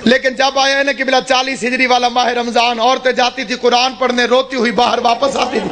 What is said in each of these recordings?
لیکن جب آیا ہے نا قبلہ 40 ہجری والا ماہ رمضان، عورتیں جاتی تھی قرآن پڑھنے، روتی ہوئی باہر واپس آتی تھی،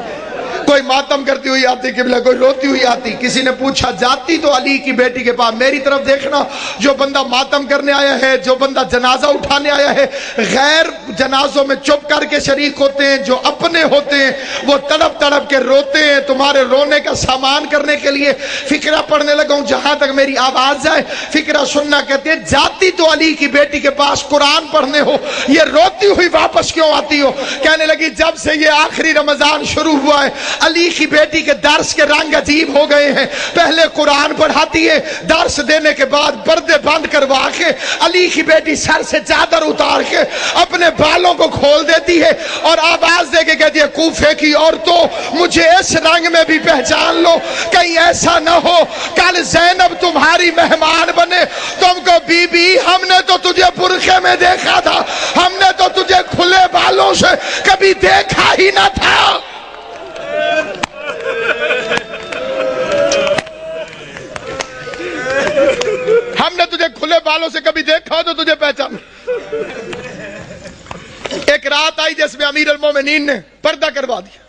کوئی ماتم کرتی ہوئی آتی قبلہ، کوئی روتی ہوئی آتی۔ کسی نے پوچھا جاتی تو علی کی بیٹی کے پاس، میری طرف دیکھنا، جو بندہ ماتم کرنے آیا ہے، جو بندہ جنازہ اٹھانے آیا ہے، غیر جنازوں میں چپ کر کے شریک ہوتے ہیں، جو اپنے ہوتے ہیں وہ تڑپ تڑپ کے روتے ہیں۔ تمہارے رونے کا سامان کرنے کے لیے فقرہ پڑھنے لگا ہوں، جہاں تک میری آواز جائے فقرہ سننا۔ کہتے ہیں جاتی تو علی کی بیٹی کے پاس قرآن پڑھنے ہو، یہ روتی ہوئی واپس کیوں آتی ہو؟ کہنے لگی جب سے یہ آخری رمضان شروع ہوا ہے، علی کی بیٹی کے درس کے رنگ عجیب ہو گئے ہیں۔ پہلے قرآن پڑھاتی ہے، درس دینے کے بعد پردے بند کروا کے علی کی بیٹی سر سے چادر اتار کے اپنے بالوں کو کھول دیتی ہے اور آواز دے کے کہتی ہے کوفے کی عورتوں مجھے اس رنگ میں بھی پہچان لو، کہیں ایسا نہ ہو کل زینب تمہاری مہمان بنے، تم کو بی بی ہم نے تو تجھے برقعے میں دیکھا تھا، ہم نے تو تجھے کھلے بالوں سے کبھی دیکھا ہی نہ تھا۔ ہم نے تجھے کھلے بالوں سے کبھی دیکھا تو تجھے پہچان۔ ایک رات آئی جس میں امیر المومنین نے پردہ کروا دیا،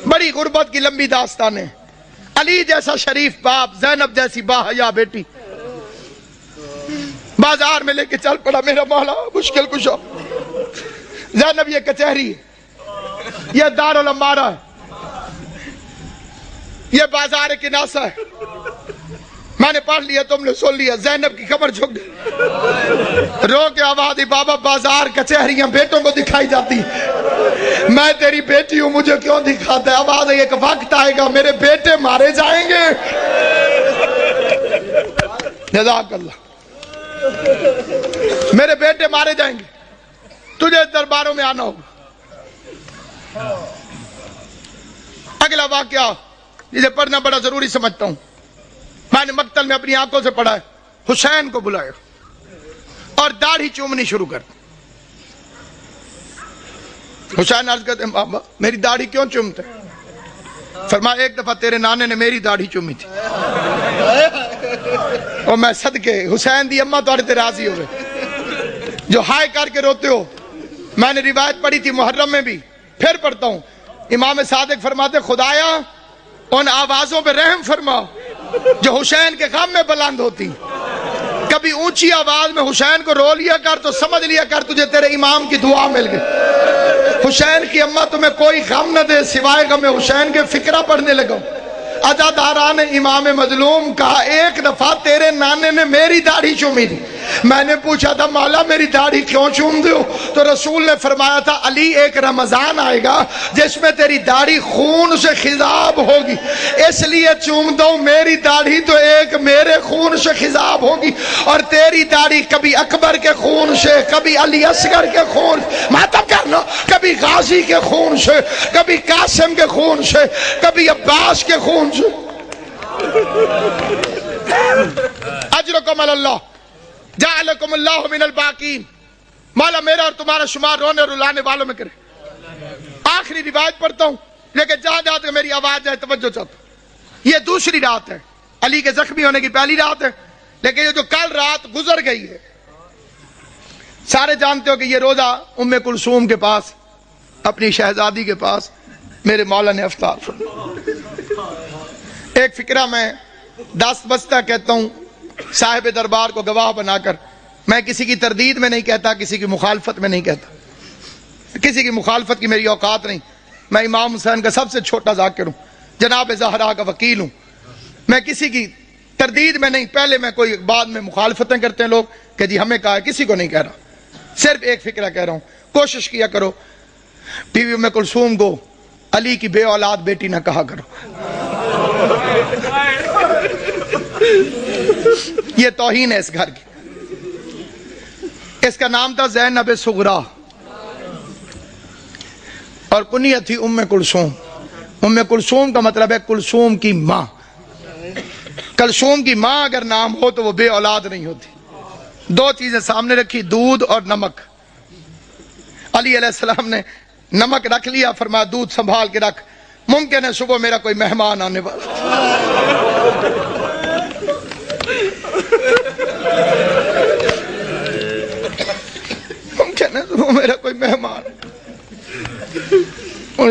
بڑی غربت کی لمبی داستان ہے۔ علی جیسا شریف باپ، زینب جیسی باحیا بیٹی، بازار میں لے کے چل پڑا میرا مولا مشکل کشا۔ زینب یہ کچہری ہے، یہ دارالامارہ ہے، یہ بازار کناسہ ہے، میں نے پڑھ لیا تم نے سن لیا۔ زینب کی کمر جھک گئی، رو کے آواز دی بابا بازار کچہریاں بیٹوں کو دکھائی جاتی، میں تیری بیٹی ہوں مجھے کیوں دکھاتا ہے؟ آواز ہے ایک وقت آئے گا میرے بیٹے مارے جائیں گے۔ جزاک اللہ، میرے بیٹے مارے جائیں گے، تجھے درباروں میں آنا ہوگا۔ اگلا واقعہ جسے پڑھنا بڑا ضروری سمجھتا ہوں، میں نے مقتل میں اپنی آنکھوں سے پڑھا ہے۔ حسین کو بلایا اور داڑھی چومنی شروع کر دی۔ حسین عرض کرتے بابا میری داڑھی کیوں چومتے؟ فرمایا ایک دفعہ تیرے نانے نے میری داڑھی چومی تھی اور میں صدقے حسین دی اماں تو تے راضی ہوئے جو ہائے کر کے روتے ہو۔ میں نے روایت پڑھی تھی محرم میں بھی، پھر پڑھتا ہوں۔ امام صادق فرماتے خدایا ان آوازوں پہ رحم فرما جو حسین کے غم میں بلند ہوتی، کبھی اونچی آواز میں حسین کو رو لیا کر تو سمجھ لیا کر تجھے تیرے امام کی دعا مل گئی۔ حسین کی اماں تمہیں کوئی غم نہ دے سوائے غم حسین کے فقرہ پڑھنے لگا۔ عزاداران امام مظلوم کہا ایک دفعہ تیرے نانے نے میری داڑھی چومی تھی۔ میں نے پوچھا تھا مولا میری داڑھی کیوں چوم دے ہو؟ تو رسول نے فرمایا تھا علی ایک رمضان آئے گا جس میں تیری داڑھی خون سے خضاب ہوگی، اس لیے چوم دو میری داڑھی تو ایک میرے خون سے خضاب ہوگی، اور تیری داڑھی کبھی اکبر کے خون سے، کبھی علی اصغر کے خون، ماتم کرنا، کبھی غازی کے خون سے، کبھی قاسم کے خون سے، کبھی عباس کے خون سے۔ اجرکم اللہ جعلکم اللہ من الباقین، مولا میرا اور تمہارا شمار رونے اور رلانے والوں میں کرے۔ آخری روایت پڑھتا ہوں لیکن جہاں جہاں تک میری آواز جائے توجہ چاہتا ہوں۔ یہ دوسری رات ہے، علی کے زخمی ہونے کی پہلی رات ہے، لیکن یہ جو کل رات گزر گئی ہے، سارے جانتے ہو کہ یہ روزہ ام کلثوم کے پاس، اپنی شہزادی کے پاس میرے مولا نے افطار فرمایا۔ ایک فقرہ میں دست بستہ کہتا ہوں صاحب دربار کو گواہ بنا کر، میں کسی کی تردید میں نہیں کہتا، کسی کی مخالفت میں نہیں کہتا، کسی کی مخالفت کی میری اوقات نہیں۔ میں امام حسین کا سب سے چھوٹا ذاکر ہوں، جناب زہرا کا وکیل ہوں، میں کسی کی تردید میں نہیں، پہلے میں کوئی بعد میں مخالفتیں کرتے ہیں لوگ کہ جی ہمیں کہا ہے، کسی کو نہیں کہہ رہا، صرف ایک فقرہ کہہ رہا ہوں۔ کوشش کیا کرو بیوی ام کلثوم کو علی کی بے اولاد بیٹی نہ کہا کرو، یہ توہین ہے اس گھر کی۔ اس کا نام تھا زینب صغریٰ اور کنیت تھی ام کلثوم۔ ام کلثوم کا مطلب ہے کلثوم کی ماں۔ کلثوم کی ماں اگر نام ہو تو وہ بے اولاد نہیں ہوتی۔ دو چیزیں سامنے رکھی، دودھ اور نمک۔ علی علیہ السلام نے نمک رکھ لیا، فرمایا دودھ سنبھال کے رکھ، ممکن ہے صبح میرا کوئی مہمان آنے والا۔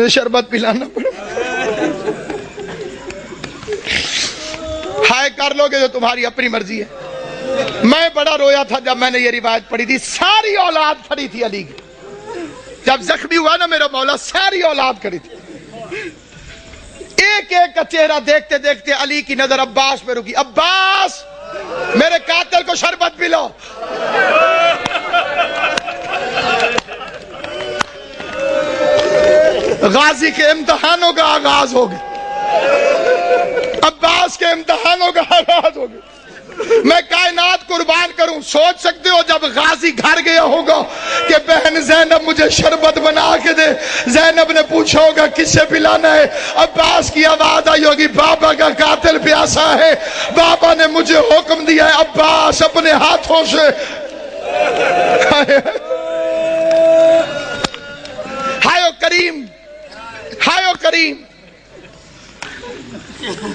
مجھے شربت پلانا پڑا. ہائے کر لو گے جو تمہاری اپنی مرضی ہے. میں بڑا رویا تھا جب میں نے یہ روایت پڑھی تھی. ساری اولاد کھڑی تھی علی کی. جب زخمی ہوا نا میرا مولا, ساری اولاد کھڑی تھی. ایک ایک کا چہرہ دیکھتے دیکھتے علی کی نظر عباس پہ رکی. عباس میرے قاتل کو شربت پلاؤ. غازی کے امتحانوں کا آغاز ہو گیا. عباس کے امتحانوں کا آغاز ہو گیا. میں کائنات قربان کروں. سوچ سکتے ہو جب غازی گھر گیا ہوگا کہ بہن زینب مجھے شربت بنا کے دے, زینب نے پوچھا ہوگا کس سے پلانا ہے, عباس کی آواز آئی ہوگی بابا کا قاتل پیاسا ہے, بابا نے مجھے حکم دیا ہے عباس اپنے ہاتھوں سے. ہائے کریم, ہائے کریم.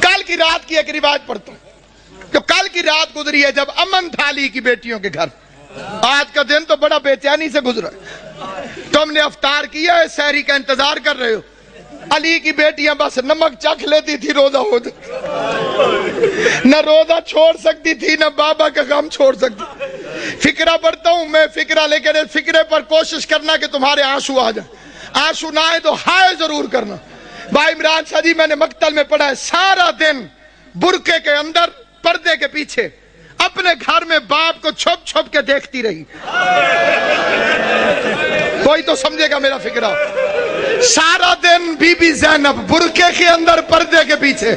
کل کی رات کی ایک روایت پڑھتا ہوں. جو کل کی رات گزری ہے جب امن تھا علی کی بیٹیوں کے گھر. آج کا دن تو بڑا بے چینی سے گزرا ہے. تم نے افطار کیا ہے, سحری کا انتظار کر رہے ہو. علی کی بیٹیاں بس نمک چکھ لیتی تھی روزہ ہو جاتا. نہ روزہ چھوڑ سکتی تھی نہ بابا کا غم چھوڑ سکتی. فکرہ پڑھتا ہوں میں, فکرہ لے کے فکرے پر کوشش کرنا کہ تمہارے آنسو آ جائیں. آنسو نہ آئے تو ہائے ضرور کرنا. بھائی عمران شاہ جی میں نے مقتل میں پڑھا ہے, سارا دن برقعے کے اندر پردے کے پیچھے اپنے گھر میں باپ کو چھپ چھپ کے دیکھتی رہی. کوئی تو سمجھے گا میرا فکرہ. سارا دن بی بی زینب برقعے کے اندر پردے کے پیچھے,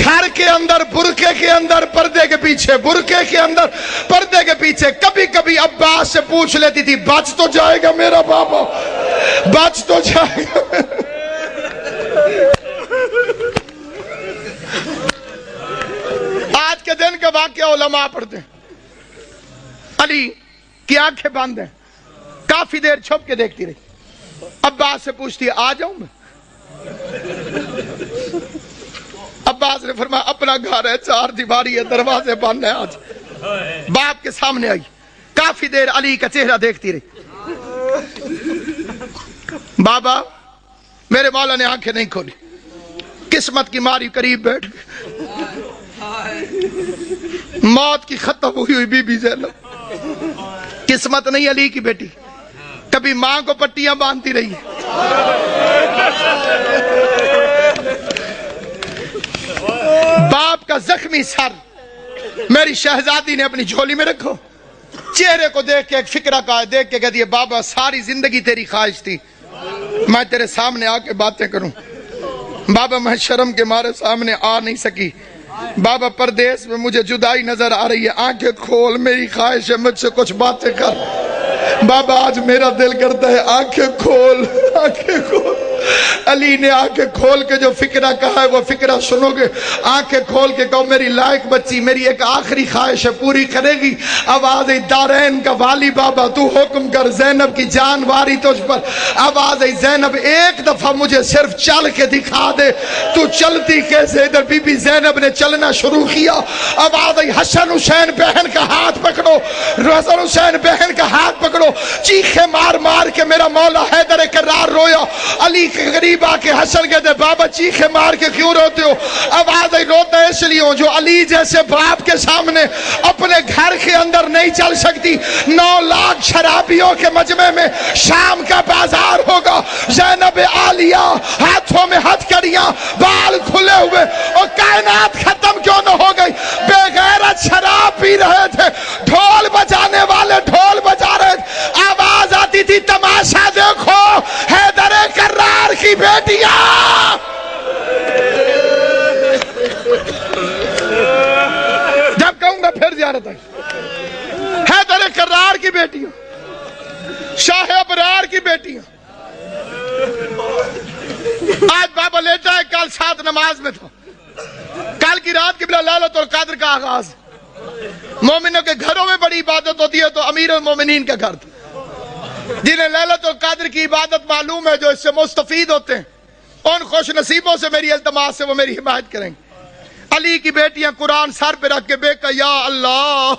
گھر کے اندر برقعے کے اندر پردے کے پیچھے, برقعے کے اندر پردے کے پیچھے. کبھی کبھی عباس سے پوچھ لیتی تھی بچ تو جائے گا میرا بابا, بچ تو جائے گا. آج کے دن کا واقعہ علماء پڑھتے ہیں. علی کی آنکھیں بند ہیں, کافی دیر چھپ کے دیکھتی رہی. عباس سے پوچھتی ہے آ جاؤں میں. عباس نے فرمایا اپنا گھر ہے, چار دیواری ہے, دروازے بند ہیں. آج باپ کے سامنے آئی, کافی دیر علی کا چہرہ دیکھتی رہی. بابا میرے مولا نے آنکھیں نہیں کھولی, قسمت کی ماری قریب بیٹھ گئے. موت کی ختم ہوئی ہوئی بی بی زینب. قسمت نہیں علی کی بیٹی, کبھی ماں کو پٹیاں باندھتی رہی. باپ کا زخمی سر میری شہزادی نے اپنی جھولی میں رکھو. چہرے کو دیکھ کے ایک فکرہ کا دیکھ کے کہتی ہے بابا ساری زندگی تیری خواہش تھی میں تیرے سامنے آ کے باتیں کروں. بابا میں شرم کے مارے سامنے آ نہیں سکی. بابا پردیس میں مجھے جدائی نظر آ رہی ہے, آنکھیں کھول, میری خواہش ہے مجھ سے کچھ باتیں کر. بابا آج میرا دل کرتا ہے آنکھیں کھول, آنکھیں کھول. علی نے آنکھیں کھول کے جو فکرہ کہا ہے وہ فکرہ سنو گے. آنکھیں کھول کے کہو میری لائق بچی میری ایک آخری خواہش ہے پوری کرے گی. آواز دارین کا والی بابا تو حکم کر, زینب کی جان واری تجھ پر. آواز زینب ایک دفعہ مجھے صرف چل کے دکھا دے, تو چلتی کیسے. ادھر بی بی زینب نے چلنا شروع کیا. آواز حسن حسین بہن کا ہاتھ پکڑو, حسن حسین بہن کا ہاتھ پکڑو. چیخے مار مار کے میرا مولا حیدر کرار رویا. علی کے قریب آ کے حسن کہتے بابا چیخے مار کے کیوں روتے ہو. آواز روتا اس لیے ہوں جو علی جیسے باپ کے سامنے اپنے گھر کے اندر نہیں چل سکتی. 9 لاکھ شرابیوں کے مجمع میں شام کا بازار ہوگا, زینب عالیہ ہاتھوں میں ہتھکڑیاں, بال کھلے ہوئے, اور کائنات ختم کیوں نہ ہو گئی. بے غیرت شراب پی رہے تھے, ڈھول بجانے والے ڈھول بجا رہے تھے. آواز آتی تھی تماشا دیکھو حیدر کرار کی بیٹیاں. جب کہوں گا پھر زیارت ہے. حیدر کرار کی بیٹیاں, شاہ ابرار کی بیٹیاں. آج بابا لیتا ہے, کل 7 نماز میں تھا. کل کی رات قبلہ لیلۃ القدر کا آغاز. مومنوں کے گھروں میں بڑی عبادت ہوتی ہے تو امیر المومنین کا گھر تھا. جنہیں لیلۃ القدر کی عبادت معلوم ہے, جو اس سے مستفید ہوتے ہیں, ان خوش نصیبوں سے میری التماس سے وہ میری حمایت کریں گے. علی کی بیٹیاں قرآن سر پہ رکھ کے بے کہ یا اللہ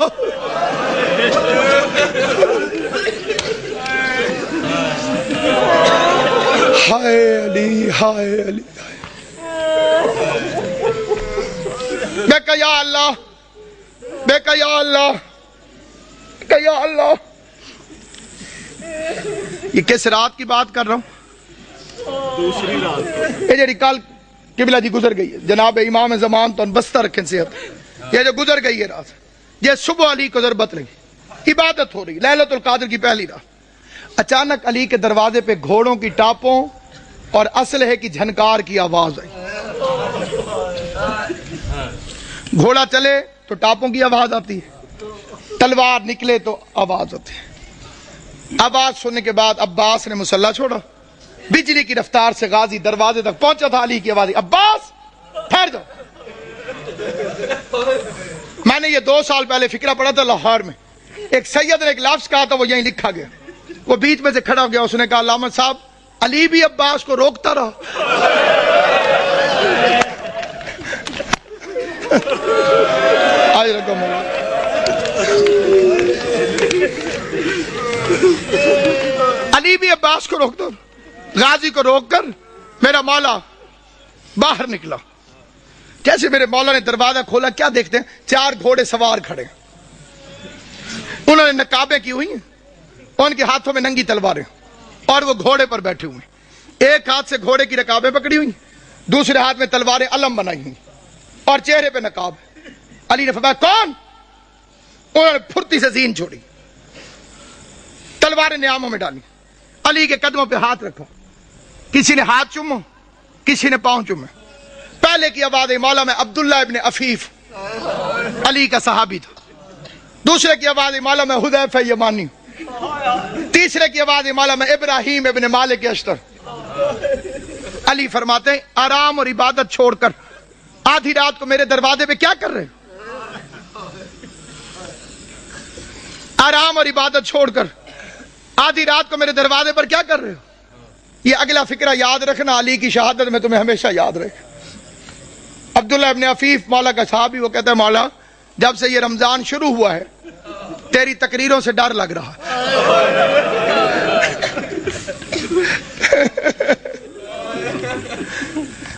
ہائے علی ہائے علی میں کہا یا اللہ، میں کہا یا اللہ، کہ یا اللہ، یہ کس رات کی بات کر رہا ہوں؟ دوسری رات، یہ جڑی کل قبلہ جی گزر گئی ہے، جناب امام زمان تو بستہ رکھیں صحت، یہ جو گزر گئی ہے رات، یہ صبح علی کو ضربت لگی، عبادت ہو رہی، لیلۃ القدر کی پہلی رات، اچانک علی کے دروازے پہ گھوڑوں کی ٹاپوں اور اسلحے کی جھنکار کی آواز آئی۔ گھوڑا چلے تو ٹاپوں کی آواز آتی ہے، تلوار نکلے تو آواز آتی ہے۔ آواز سننے کے بعد عباس نے مسلح چھوڑا، بجلی کی رفتار سے غازی دروازے تک پہنچا تھا، علی کی آواز، عباس ٹھہر جاؤ۔ میں نے یہ 2 سال پہلے فکرہ پڑھا تھا لاہور میں، ایک سید نے ایک لفظ کہا تھا، وہ یہیں لکھا گیا، وہ بیچ میں سے کھڑا ہو گیا، اس نے کہا علامہ صاحب علی بھی عباس کو روکتا رہا۔ آج رقم علی بھی عباس کو روکتا، غازی کو روک کر میرا مولا باہر نکلا۔ جیسے میرے مولا نے دروازہ کھولا، کیا دیکھتے ہیں؟ 4 گھوڑے سوار کھڑے، انہوں نے نقابیں کی ہوئی ہیں، ان کے ہاتھوں میں ننگی تلواریں، اور وہ گھوڑے پر بیٹھے ہوئے، ایک ہاتھ سے گھوڑے کی رکابیں پکڑی ہوئی، دوسرے ہاتھ میں تلواریں علم بنائی ہوئی، اور چہرے پہ نقاب۔ علی نے فرمایا کون؟ انہوں نے پھرتی سے زین چھوڑی، تلواریں نیاموں میں ڈالی، علی کے قدموں پہ ہاتھ رکھا، کسی نے ہاتھ چومو، کسی نے پاؤں چومے۔ پہلے کی آواز مولا میں عبداللہ ابن عفیف علی کا صحابی تھا، دوسرے کی آواز مولا میں حذیفہ یمانی، تیسرے کی آواز مولا میں ابراہیم ابن مالک اشتر۔ علی فرماتے ہیں آرام اور عبادت چھوڑ کر آدھی رات کو میرے دروازے پہ کیا کر رہے ہو؟ آرام اور عبادت چھوڑ کر آدھی رات کو میرے دروازے پر کیا کر رہے ہو؟ یہ اگلا فکرہ یاد رکھنا، علی کی شہادت میں تمہیں ہمیشہ یاد رہے۔ عبداللہ ابن عفیف مولا کا صحابی، وہ کہتا ہے مولا جب سے یہ رمضان شروع ہوا ہے تیری تقریروں سے ڈر لگ رہا ہے۔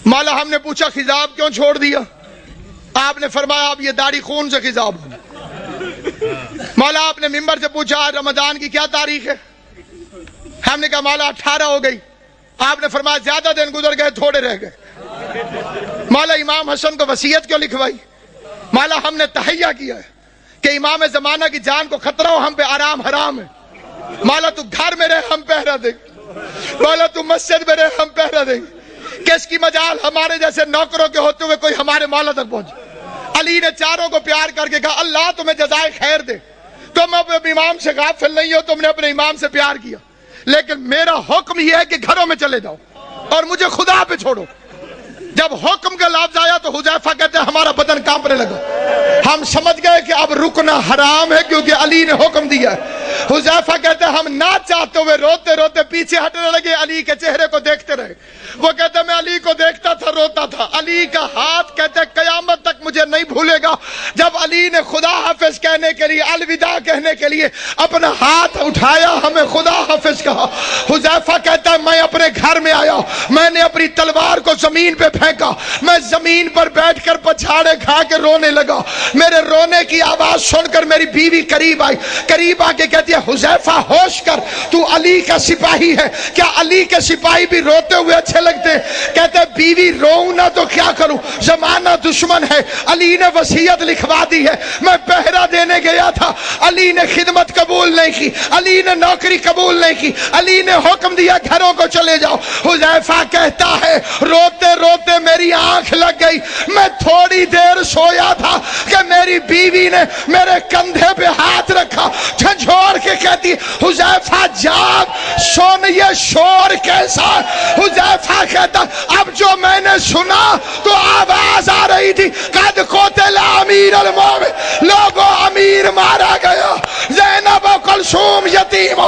مولا ہم نے پوچھا خضاب کیوں چھوڑ دیا؟ آپ نے فرمایا اب یہ داڑھی خون سے خضاب ہو۔ مولا آپ نے ممبر سے پوچھا آج رمضان کی کیا تاریخ ہے؟ ہم نے کہا مولا 18 ہو گئی۔ آپ نے فرمایا زیادہ دن گزر گئے، تھوڑے رہ گئے۔ مولا امام حسن کو وصیت کیوں لکھوائی؟ مولا ہم نے تہیہ کیا ہے کہ امام زمانہ کی جان کو خطرہ ہو، ہم پہ آرام حرام ہے۔ مولا تو گھر میں رہے، ہم پہرا دیں گے۔ مولا تو مسجد میں رہے، ہم پہرا دیں گے۔ کس کی مجال ہمارے جیسے نوکروں کے ہوتے ہوئے کوئی ہمارے مولا تک پہنچے؟ علی نے چاروں کو پیار کر کے کہا اللہ تمہیں جزائے خیر دے، تم اپنے امام سے غافل نہیں ہو، تم نے اپنے امام سے پیار کیا، لیکن میرا حکم یہ ہے کہ گھروں میں چلے جاؤ اور مجھے خدا پہ چھوڑو۔ جب حکم کا لفظ آیا تو حذیفہ کہتے ہیں ہمارا بدن کانپنے لگا، ہم سمجھ گئے کہ اب رکنا حرام ہے کیونکہ علی نے حکم دیا ہے۔ حذیفہ کہتے ہیں ہم نہ چاہتے ہوئے روتے روتے پیچھے ہٹنے لگے، علی کے چہرے کو دیکھتے رہے۔ وہ کہتے ہیں میں علی کو دیکھتا تھا، روتا تھا۔ علی کا ہاتھ کہتے ہیں قیامت تک مجھے نہیں بھولے گا، جب علی نے خدا حافظ کہنے کے لیے، الوداع کہنے کے لیے اپنا ہاتھ اٹھایا، ہمیں خدا حافظ کہا۔ حذیفہ کہتا ہے میں اپنے گھر میں آیا، میں نے اپنی تلوار کو زمین پہ پھینکا، میں زمین پر بیٹھ کر پچھاڑے کھا کے رونے لگا۔ میرے رونے کی آواز سن کر میری بیوی قریب آئی، قریب آ کے کہتی ہے حذیفہ ہوش کر، تو علی کا سپاہی ہے، کیا علی کے سپاہی بھی روتے ہوئے اچھے لگتے ہیں؟ کہتے بیوی روؤں نہ تو کیا کروں، زمانہ دشمن ہے، علی نے وصیت لکھوا دی ہے، میں پہرا دینے گیا تھا، علی نے خدمت قبول نہیں کی، علی نے نوکری قبول نہیں کی، علی نے حکم دیا گھروں کو چلے جاؤ۔ حذیفہ کہتا ہے روتے روتے میری آنکھ لگ گئی، میں تھوڑی دیر سویا تھا کہ میری بیوی نے میرے کندھے پہ ہاتھ رکھا، جھنجھوڑ کے کہتی حذیفہ جاگ، سن یہ شور کیسا؟ حذیفہ کہتا اب جو میں نے سنا تو آواز آ رہی تھی قد قتل امیر المومنین، لوگوں امیر مارا گیا، زینب و کلثوم یتیم،